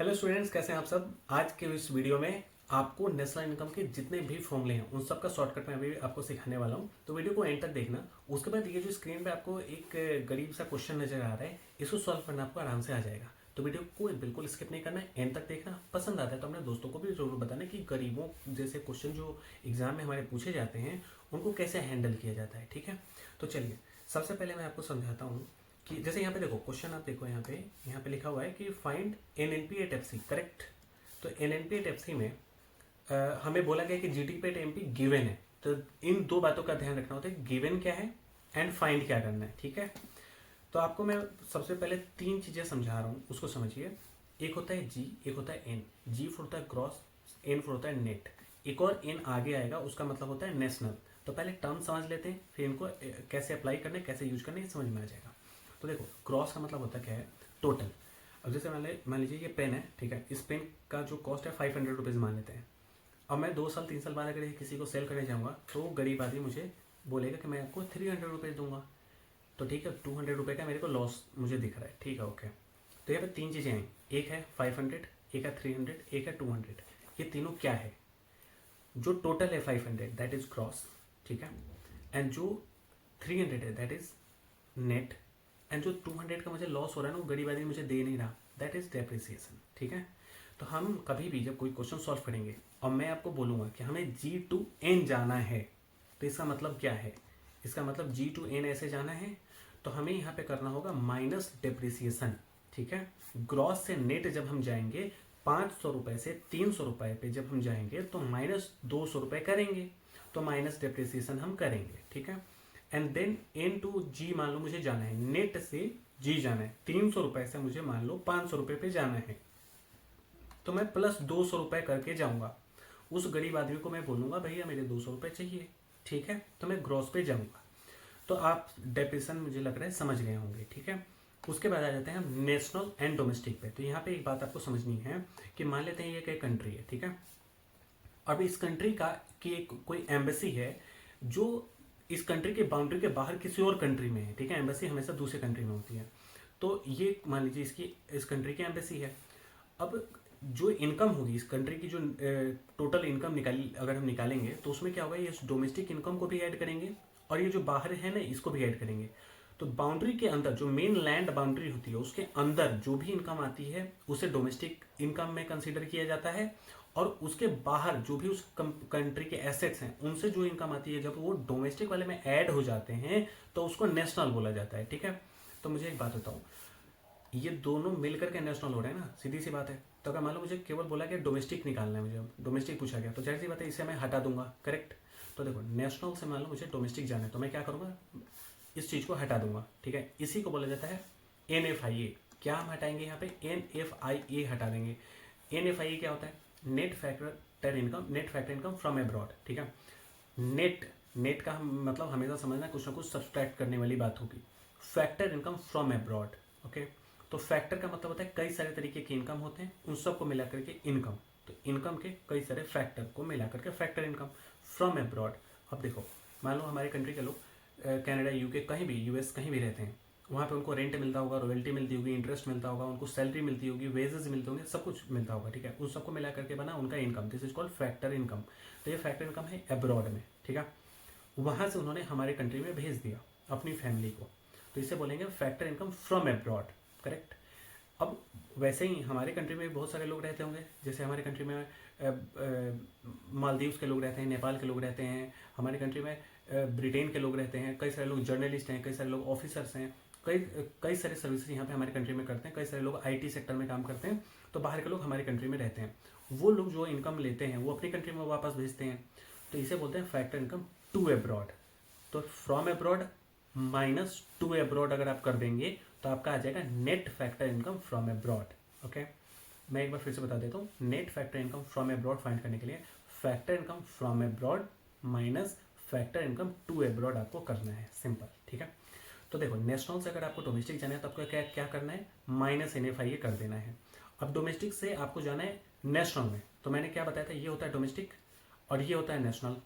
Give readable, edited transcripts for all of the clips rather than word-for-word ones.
Hello students, कैसे हैं आप सब। आज के इस वीडियो में आपको नेशनल इनकम के जितने भी फॉर्मूले हैं उन सब का शॉर्टकट मैं अभी आपको सिखाने वाला हूं। तो वीडियो को एंड तक देखना। उसके बाद ये जो स्क्रीन पे आपको एक गरीब सा क्वेश्चन नजर आ रहा है, इसको सॉल्व करना आपको आराम से आ जाएगा। तो वीडियो को बिल्कुल स्किप नहीं करना है, एंड तक देखना। पसंद आता है तो अपने दोस्तों को भी जरूर बताना कि गरीबों जैसे क्वेश्चन जो एग्जाम में हमारे पूछे जाते हैं उनको कैसे हैंडल किया जाता है। ठीक है, तो चलिए सबसे पहले मैं आपको समझाता हूँ कि जैसे यहाँ पे देखो क्वेश्चन, आप देखो यहाँ पे लिखा हुआ है कि find NNP at FC, correct. तो एनएनपी एट एफसी में हमें बोला गया कि जीडीपी एट एमपी गिवन है। तो इन दो बातों का ध्यान रखना होता है, गिवन क्या है एंड फाइंड क्या करना है। ठीक है, तो आपको मैं सबसे पहले तीन चीजें समझा रहा हूँ, उसको समझिए। एक होता है जी, एक होता है एन। जी फॉर होता है ग्रॉस, एन फॉर होता है नेट। एक और एन आगे आएगा, उसका मतलब होता है नेशनल। तो पहले टर्म समझ लेते हैं, फिर इनको कैसे अप्लाई करना है, कैसे यूज करना है, ये समझ में आ जाएगा। तो देखो ग्रॉस का मतलब होता क्या है, टोटल। अब जैसे मान लीजिए ये पेन है, ठीक है। इस पेन का जो कॉस्ट है 500 रुपीज़ मान लेते हैं। अब मैं 2 साल 3 साल बाद अगर किसी को सेल करने जाऊँगा तो गरीब आदमी मुझे बोलेगा कि मैं आपको 300 रुपीज़ दूंगा। तो ठीक है, 200 रुपये का मेरे को लॉस मुझे दिख रहा है। ठीक है, ओके। तो यहाँ पे तीन चीज़ें हैं, एक है 500, एक है 300, एक है 200। ये तीनों क्या है? जो टोटल है 500 दैट इज क्रॉस, ठीक है। एंड जो 300 है दैट इज नेट। एंड जो 200 का मुझे लॉस हो रहा है ना, वो गरीब आदमी मुझे दे नहीं रहा, दैट इज डेप्रिसिएशन। ठीक है, तो हम कभी भी जब कोई क्वेश्चन सॉल्व करेंगे और मैं आपको बोलूंगा कि हमें जी टू एन जाना है, तो इसका मतलब क्या है? इसका मतलब जी टू एन ऐसे जाना है तो हमें यहाँ पे करना होगा माइनस डेप्रिसिएशन। ठीक है, ग्रॉस से नेट जब हम जाएंगे 500 रुपए से 300 रुपए पे जब हम जाएंगे तो -200 रुपए करेंगे, तो माइनस डेप्रिसिएशन हम करेंगे। ठीक है, एंड देन एन टू जी मान लो मुझे जाना है, नेट से जी जाना है 300 रुपए से मुझे मान लो 500 रुपए पे जाना है, तो मैं +200 रुपए करके जाऊंगा। उस गरीब आदमी को मैं बोलूंगा भैया मेरे 200 रुपए चाहिए। ठीक है, तो मैं ग्रॉस पे जाऊंगा। तो आप डेप्रेशन मुझे लग रहा है समझ गए होंगे। ठीक है, उसके बाद आ जाते हैं हम नेशनल एंड डोमेस्टिक पे। तो यहाँ पे एक बात आपको समझनी है कि मान लेते हैं ये एक कंट्री है, ठीक है। अब इस कंट्री का की एक कोई एम्बेसी है जो इस कंट्री के बाउंड्री के बाहर किसी और कंट्री में है। ठीक है, एम्बेसी हमेशा दूसरे कंट्री में होती है। तो ये मान लीजिए इसकी इस कंट्री की एम्बेसी है। अब जो इनकम होगी इस कंट्री की, जो टोटल इनकम अगर हम निकालेंगे तो उसमें क्या होगा, ये डोमेस्टिक इनकम को भी ऐड करेंगे और ये जो बाहर है ना इसको भी ऐड करेंगे। तो बाउंड्री के अंदर जो मेन लैंड बाउंड्री होती है उसके अंदर जो भी इनकम आती है उसे डोमेस्टिक इनकम में कंसीडर किया जाता है, और उसके बाहर जो भी उस कंट्री के एसेट्स हैं उनसे जो इनकम आती है जब वो डोमेस्टिक वाले में ऐड हो जाते हैं तो उसको नेशनल बोला जाता है। ठीक है, तो मुझे एक बात बताओ, ये दोनों मिलकर के नेशनल हो रहे हैं ना, सीधी सी बात है। तो अगर मान लो मुझे केवल बोला कि डोमेस्टिक निकालना है, मुझे डोमेस्टिक पूछा गया, तो जाहिर सी बात है इसे मैं हटा दूंगा, करेक्ट। तो देखो नेशनल से मान लो मुझे डोमेस्टिक जाना है तो मैं क्या करूंगा, इस चीज को हटा दूंगा। ठीक है, इसी को बोला जाता है NFIA। क्या हम हटाएंगे यहाँ पे, NFIA हटा देंगे। NFIA क्या होता है, net factor income, net factor income from abroad. ठीक है, नेट नेट का हम मतलब हमेशा समझना कुछ ना कुछ सब्सट्रैक्ट करने वाली बात होगी। Factor income from abroad, okay. तो फैक्टर का मतलब होता है कई सारे तरीके के इनकम होते हैं, उन सबको मिला करके इनकम। तो इनकम के कई सारे फैक्टर को मिला करके फैक्टर इनकम फ्रॉम एब्रॉड। अब देखो मान लो हमारे कंट्री के लोग कनाडा, UK, कहीं भी, US कहीं भी रहते हैं, वहाँ पे उनको रेंट मिलता होगा, रॉयल्टी मिलती होगी, इंटरेस्ट मिलता होगा, उनको सैलरी मिलती होगी, वेजेस मिलते होंगे, सब कुछ मिलता होगा। ठीक है, उस सबको मिला करके बना उनका income, this is called factor income. तो ये फैक्टर इनकम है एब्रॉड में। ठीक है, वहाँ से उन्होंने हमारे कंट्री में भेज दिया अपनी फैमिली को, तो इसे बोलेंगे factor income from abroad, correct. अब वैसे ही हमारे कंट्री में बहुत सारे लोग रहते होंगे, जैसे हमारे कंट्री में मालदीव्स के लोग रहते हैं, नेपाल के लोग रहते हैं, हमारे कंट्री में ब्रिटेन के लोग रहते हैं, कई सारे लोग जर्नलिस्ट हैं, कई सारे लोग ऑफिसर्स हैं, कई कई सारे सर्विसेज यहाँ पे हमारे कंट्री में करते हैं, कई सारे लोग IT सेक्टर में काम करते हैं। तो बाहर के लोग हमारे कंट्री में रहते हैं, वो लोग जो इनकम लेते हैं वो अपनी कंट्री में वापस भेजते हैं, तो इसे बोलते हैं फैक्टर इनकम टू एब्रॉड। तो from abroad minus to abroad अगर आप कर देंगे तो आपका आ जाएगा net factor income from abroad. Okay, मैं एक बार फिर से बता देता हूँ, net factor income from abroad find करने के लिए factor income from abroad minus factor income to abroad आपको करना है, सिंपल। ठीक है, तो देखो नेशनल से अगर आपको डोमेस्टिक जाना है तो आपको क्या क्या करना है, -NFIA कर देना है। अब डोमेस्टिक से आपको जाना है नेशनल में, तो मैंने क्या बताया था, ये होता है डोमेस्टिक और ये होता है नेशनल।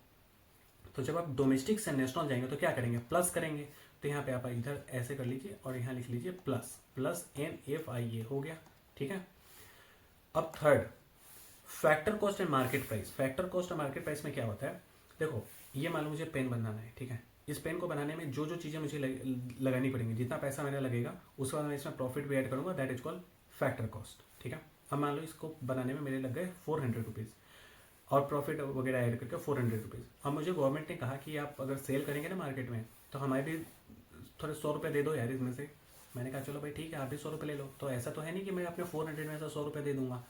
तो जब आप डोमेस्टिक से नेशनल जाएंगे तो क्या करेंगे, प्लस करेंगे। तो यहाँ पे आप इधर ऐसे कर लीजिए और यहाँ लिख लीजिए +NFIA हो गया। ठीक है, अब third, factor cost and market price. Factor cost और मार्केट प्राइस में क्या होता है, देखो ये मान लो मुझे पेन बनाना है, ठीक है, इस पेन को बनाने में जो जो चीज़ें मुझे लगानी पड़ेंगी, जितना पैसा मेरा लगेगा उसके बाद मैं इसमें प्रॉफिट भी ऐड करूंगा, that is called factor cost, ठीक है। अब मान लो इसको बनाने में मेरे लग गए 400 रुपीज़ और प्रॉफिट वगैरह ऐड करके 400 रुपीज़। अब मुझे गवर्नमेंट ने कहा कि आप अगर सेल करेंगे ना मार्केट में तो हमारे भी थोड़े 100 रुपये दे दो यार इसमें से। मैंने कहा चलो भाई ठीक है, आप भी 100 रुपये ले लो। तो ऐसा तो है नहीं कि मैं अपने 400 में से 100 रुपये दे दूंगा,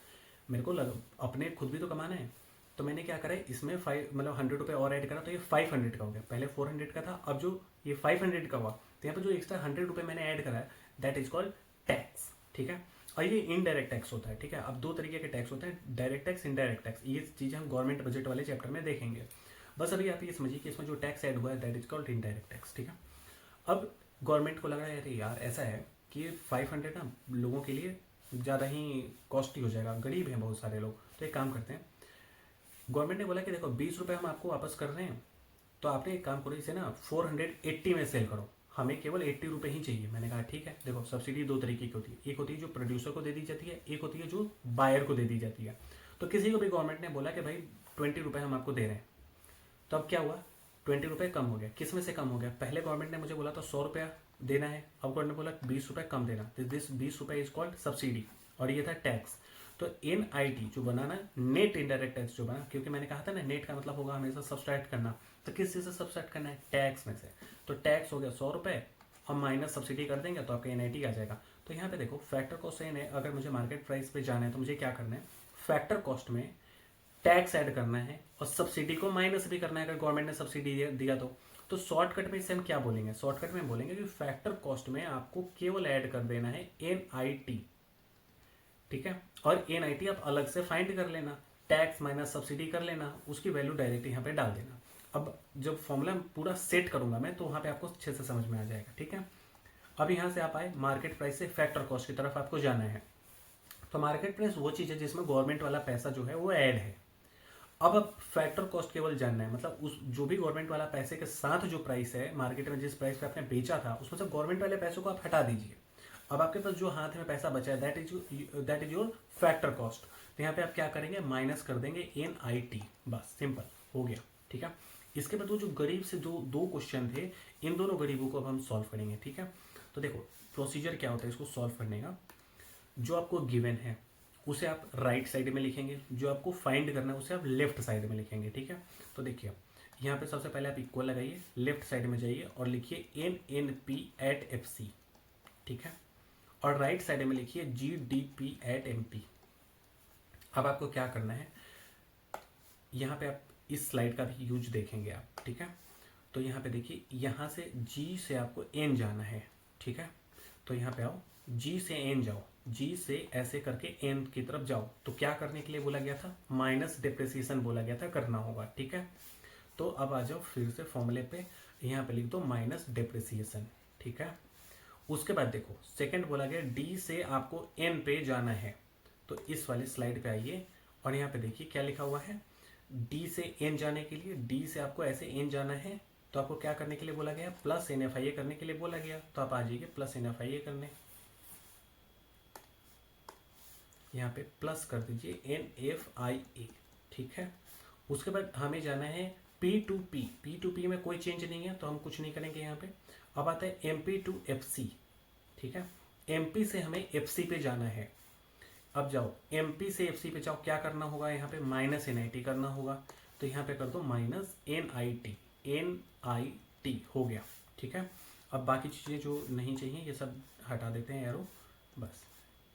मेरे को अपने खुद भी तो कमाना है। तो मैंने क्या करा, इसमें 100 रुपये और ऐड करा, तो ये 500 का हो गया। पहले 400 का था, अब जो ये 500 का हुआ, तो यहाँ पे जो एक्स्ट्रा 100 रुपये मैंने ऐड करा है दैट इज कॉल्ड टैक्स, ठीक है। और ये इनडायरेक्ट टैक्स होता है, ठीक है। अब दो तरीके के टैक्स होते हैं, डायरेक्ट टैक्स, इनडायरेक्ट टैक्स। ये चीज़ें हम गवर्नमेंट बजट वाले चैप्टर में देखेंगे। बस अभी आप ये समझिए कि इसमें जो टैक्स ऐड हुआ है that is called indirect tax, ठीक है। अब गवर्नमेंट को लग रहा है अरे यार ऐसा है कि 500 ना लोगों के लिए ज़्यादा ही कॉस्टली हो जाएगा, गरीब हैं बहुत सारे लोग, तो एक काम करते हैं। गवर्नमेंट ने बोला कि देखो 20 रुपये हम आपको वापस कर रहे हैं, तो आपने एक काम करो, इसे ना 480 में सेल करो, हमें केवल 80 रुपये ही चाहिए। मैंने कहा ठीक है। देखो सब्सिडी दो तरीके की होती है, एक होती है जो प्रोड्यूसर को दे दी जाती है, एक होती है जो बायर को दे दी जाती है। तो किसी को भी गवर्नमेंट ने बोला कि भाई 20 रुपये हम आपको दे रहे हैं, तो अब क्या हुआ, 20 रुपये कम हो गया। किस में से कम हो गया, पहले गवर्नमेंट ने मुझे बोला तो 100 रुपया देना है, अब गवर्नमेंट ने बोला 20 रुपये कम देना, दिस 20 रुपये इज कॉल्ड सब्सिडी, और ये था टैक्स। तो NIT जो बना ना, नेट इनडायरेक्ट टैक्स जो बना, क्योंकि मैंने कहा था ना नेट का मतलब होगा हमेशा सब्सट्रैक्ट करना, तो किस चीज़ से सब्सट्रैक्ट करना है, टैक्स में से। तो टैक्स हो गया 100 रुपये, और माइनस सब्सिडी कर देंगे तो आपका NIT आ जाएगा। तो यहाँ पे देखो फैक्टर कॉस्ट से अगर मुझे मार्केट प्राइस पे जाना है तो मुझे क्या करना है, फैक्टर कॉस्ट में टैक्स ऐड करना है और सब्सिडी को माइनस भी करना है अगर गवर्नमेंट ने सब्सिडी दिया तो शॉर्टकट में इसे हम क्या बोलेंगे, शॉर्टकट में बोलेंगे कि फैक्टर कॉस्ट में आपको केवल ऐड कर देना है NIT, ठीक है। और NIT आप अलग से फाइंड कर लेना, टैक्स माइनस सब्सिडी कर लेना, उसकी वैल्यू डायरेक्ट यहाँ पे डाल देना। अब जब फॉर्मूला पूरा सेट करूंगा मैं तो वहां पे आपको अच्छे से समझ में आ जाएगा, ठीक है। अब यहाँ से आप आए मार्केट प्राइस से फैक्टर कॉस्ट की तरफ आपको जाना है। तो मार्केट प्राइस वो चीज़ है जिसमें गवर्नमेंट वाला पैसा जो है वो ऐड है। अब फैक्टर कॉस्ट केवल जानना है, मतलब उस जो भी गवर्नमेंट वाला पैसे के साथ जो प्राइस है मार्केट में, जिस प्राइस पे आपने बेचा था उसमें से गवर्नमेंट वाले पैसों को आप हटा दीजिए। अब आपके पास जो हाथ में पैसा बचा है that is your factor cost. तो यहाँ पे आप क्या करेंगे, माइनस कर देंगे NIT, बस सिंपल हो गया, ठीक है। इसके बाद वो जो गरीब से जो दो क्वेश्चन थे, इन दोनों गरीबों को अब हम सॉल्व करेंगे, ठीक है। तो देखो प्रोसीजर क्या होता है इसको सॉल्व करने का, जो आपको गिवन है उसे आप राइट साइड में लिखेंगे, जो आपको फाइंड करना है उसे आप लेफ्ट साइड में लिखेंगे, ठीक है। तो देखिए यहाँ पे सबसे पहले आप इक्वल लगाइए, लेफ्ट साइड में जाइए और लिखिए NNP@FC, ठीक है। और राइट साइड में लिखिए GDP@MP। अब आपको क्या करना है, यहाँ पे आप इस स्लाइड का भी यूज देखेंगे आप, ठीक है। तो यहाँ पे देखिए, यहाँ से G से आपको N जाना है, ठीक है। तो यहाँ पे आओ, G से N जाओ, G से ऐसे करके N की तरफ जाओ। तो क्या करने के लिए बोला गया था, माइनस डिप्रिसिएशन बोला गया था, करना होगा, ठीक है। तो अब आ जाओ फिर से फॉर्मूले पे, यहाँ पे लिख दो माइनस डिप्रिसिएशन, ठीक है। उसके बाद देखो सेकंड बोला गया D से आपको N पे जाना है, तो इस वाली स्लाइड पे आइए और यहाँ पे देखिए क्या लिखा हुआ है, D से N जाने के लिए, D से आपको ऐसे N जाना है, तो आपको क्या करने के लिए बोला गया, प्लस NFIA करने के लिए बोला गया। तो आप आ जाइए प्लस NFIA करने, यहाँ पे प्लस कर दीजिए NFIA, ठीक है। उसके बाद हमें जाना है P2P, P2P में कोई चेंज नहीं है तो हम कुछ नहीं करेंगे यहाँ पे। अब आता है MP to FC, ठीक है। MP से हमें FC पे जाना है। अब जाओ MP से FC पे जाओ, क्या करना होगा, यहाँ पे माइनस NIT करना होगा। तो यहाँ पे कर दो माइनस NIT हो गया, ठीक है। अब बाकी चीज़ें जो नहीं चाहिए ये सब हटा देते हैं एरो, बस,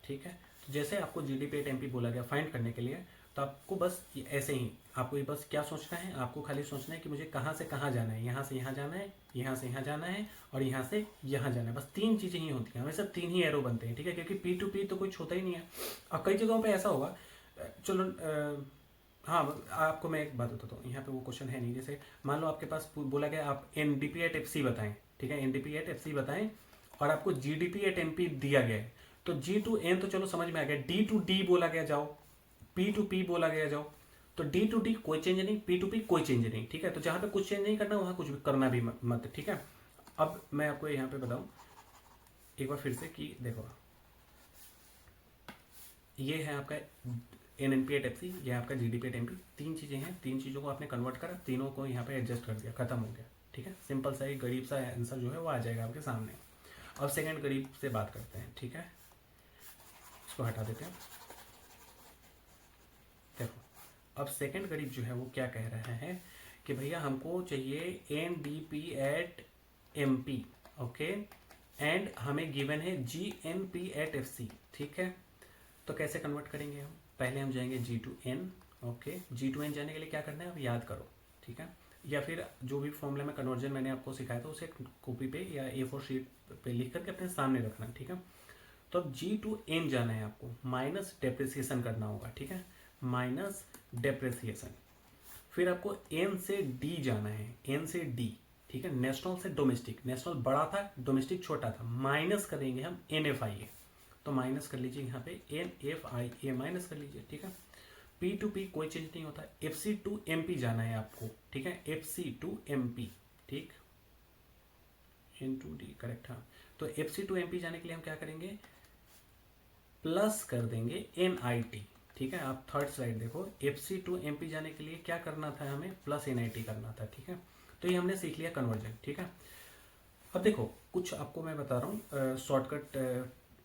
ठीक है। तो जैसे आपको GDP@MP बोला गया फाइंड करने के लिए, तो आपको बस ऐसे ही आपको ये बस क्या सोचना है, आपको खाली सोचना है कि मुझे कहाँ से कहाँ जाना है, यहाँ से यहाँ जाना है, यहाँ से यहाँ जाना है और यहाँ से यहाँ जाना है। बस तीन चीज़ें ही होती हैं, हमें सब तीन ही एरो बनते हैं, ठीक है, क्योंकि P2P तो कुछ होता ही नहीं है। और कई जगहों पे ऐसा होगा, चलो हाँ आपको मैं एक बात बताता हूँ, यहाँ पे वो क्वेश्चन है नहीं। जैसे मान लो आपके पास बोला गया आप NDP@FC बताएं, ठीक है, NDP@FC बताएं और आपको GDP@MP दिया गया है, तो G to N तो चलो समझ में आ गया, D to D बोला गया जाओ, P to P बोला गया जाओ, तो D to D कोई चेंज नहीं, P to P कोई चेंज नहीं, ठीक है। तो जहां पे कुछ चेंज नहीं करना वहां कुछ भी करना भी मत, ठीक है। अब मैं आपको यहाँ पे बताऊं एक बार फिर से कि देखो ये है आपका NNP@FC, ये आपका GDP@MP, 3 चीज़ें हैं, 3 चीज़ों को आपने कन्वर्ट करा, तीनों को यहाँ पे एडजस्ट कर दिया, खत्म हो गया। ठीक है, सिंपल सा एक गरीब सा आंसर जो है वो आ जाएगा आपके सामने। अब सेकंड गरीब से बात करते हैं। ठीक है, इसको हटा देते हैं। देखो अब सेकंड गरीब जो है वो क्या कह रहा है कि भैया हमको चाहिए NDP@MP, ओके, एंड हमें गिवन है GNP@FC। ठीक है, तो कैसे कन्वर्ट करेंगे हम? पहले हम जाएंगे G to N, okay. G to N जाने के लिए क्या करना है आप याद करो। ठीक है, या फिर जो भी फॉर्मूला में कन्वर्जन मैंने आपको सिखाया था उसे कॉपी पे या A4 शीट पे लिख करके अपने सामने रखना। ठीक है, तो अब G to N जाना है आपको, माइनस डेप्रिसिएशन करना होगा। ठीक है, माइनस डेप्रिसिएशन। फिर आपको N से D जाना है, N से D। ठीक है, नेशनल से डोमेस्टिक, नेशनल बड़ा था, डोमेस्टिक छोटा था, माइनस करेंगे हम NFIA, तो माइनस कर लीजिए यहाँ पे NFIA माइनस कर लीजिए। ठीक है, P to P कोई चेंज नहीं होता, FC to MP जाना है आपको। ठीक है, FC to MP, ठीक, N to D करेक्ट। हाँ, तो FC to MP जाने के लिए हम क्या करेंगे, प्लस कर देंगे NIT। ठीक है, आप थर्ड स्लाइड देखो, FC to MP जाने के लिए क्या करना था हमें, प्लस NIT करना था। ठीक है, तो ये हमने सीख लिया कन्वर्जन। ठीक है, अब देखो कुछ आपको मैं बता रहा हूँ शॉर्टकट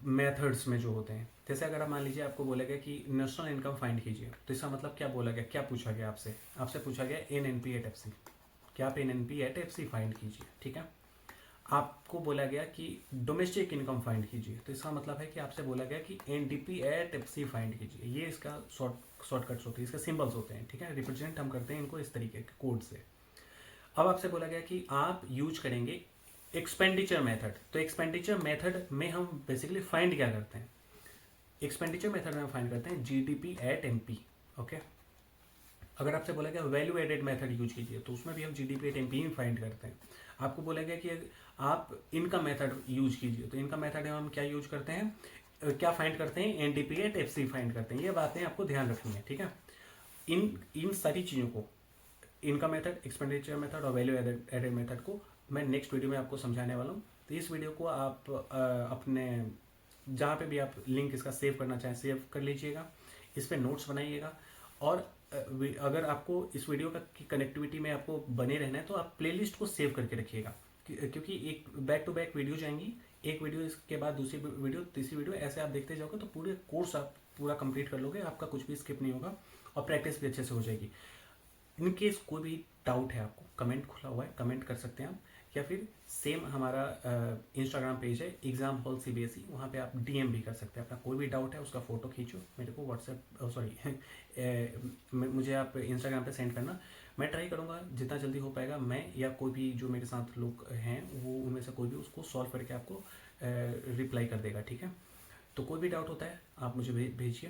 मेथड्स में जो होते हैं। जैसे अगर आप मान लीजिए आपको बोला गया कि नेशनल इनकम फाइंड कीजिए, तो इसका मतलब क्या बोला गया, क्या पूछा गया आपसे? आपसे पूछा गया NNP@FC, क्या आप NNP@FC फाइंड कीजिए। ठीक है, आपको बोला गया कि डोमेस्टिक इनकम फाइंड कीजिए, तो इसका मतलब है कि आपसे बोला गया कि NDP@FC फाइंड कीजिए। ये इसका शॉर्टकट्स होते हैं, इसके सिंबल्स होते हैं। ठीक है, रिप्रेजेंट हम करते हैं इनको इस तरीके के कोड से। अब आपसे बोला गया कि आप यूज करेंगे एक्सपेंडिचर मेथड, तो एक्सपेंडिचर मेथड में हम बेसिकली फाइंड क्या करते हैं, एक्सपेंडिचर मेथड में हम फाइंड करते हैं GDP@MP, ओके। अगर आपसे बोला गया वैल्यू एडेड मेथड यूज कीजिए, तो उसमें भी हम GDP@MP ही फाइंड करते हैं। आपको बोला गया कि आप इनकम मेथड यूज कीजिए, तो इनकम मेथड में हम क्या यूज करते हैं, क्या फाइंड करते हैं, NDP@FC फाइंड करते हैं। ये बातें आपको ध्यान रखनी है। ठीक है, इन सारी चीज़ों को, इनकम मेथड, एक्सपेंडिचर मेथड और वैल्यू एडेड मेथड को मैं नेक्स्ट वीडियो में आपको समझाने वाला हूँ। तो इस वीडियो को आप अपने जहाँ पे भी आप लिंक इसका सेव करना चाहें सेव कर लीजिएगा, इस पर नोट्स बनाइएगा। और अगर आपको इस वीडियो का की कनेक्टिविटी में आपको बने रहना है तो आप प्लेलिस्ट को सेव करके रखिएगा, क्योंकि एक बैक टू बैक वीडियो जाएंगी, एक वीडियो इसके बाद दूसरी वीडियो, तीसरी वीडियो, ऐसे आप देखते जाओगे तो पूरे कोर्स आप पूरा कंप्लीट कर लोगे, आपका कुछ भी स्किप नहीं होगा और प्रैक्टिस भी अच्छे से हो जाएगी। इन केस कोई भी डाउट है आपको, कमेंट खुला हुआ है, कमेंट कर सकते हैं आप, या फिर सेम हमारा इंस्टाग्राम पेज है एग्जाम हॉल CBSE, वहाँ पे आप DM भी कर सकते हैं। अपना कोई भी डाउट है उसका फ़ोटो खींचो मेरे को मुझे आप इंस्टाग्राम पे सेंड करना। मैं ट्राई करूँगा जितना जल्दी हो पाएगा, मैं या कोई भी जो मेरे साथ लोग हैं वो उनमें से कोई भी उसको सॉल्व करके आपको रिप्लाई कर देगा। ठीक है, तो कोई भी डाउट होता है आप मुझे भेजिए,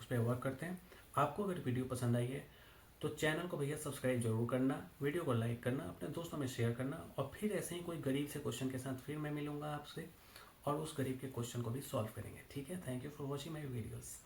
उस पर वर्क करते हैं। आपको अगर वीडियो पसंद आई है तो चैनल को भैया सब्सक्राइब जरूर करना, वीडियो को लाइक करना, अपने दोस्तों में शेयर करना, और फिर ऐसे ही कोई गरीब से क्वेश्चन के साथ फिर मैं मिलूंगा आपसे और उस गरीब के क्वेश्चन को भी सॉल्व करेंगे। ठीक है, thank you for watching my videos.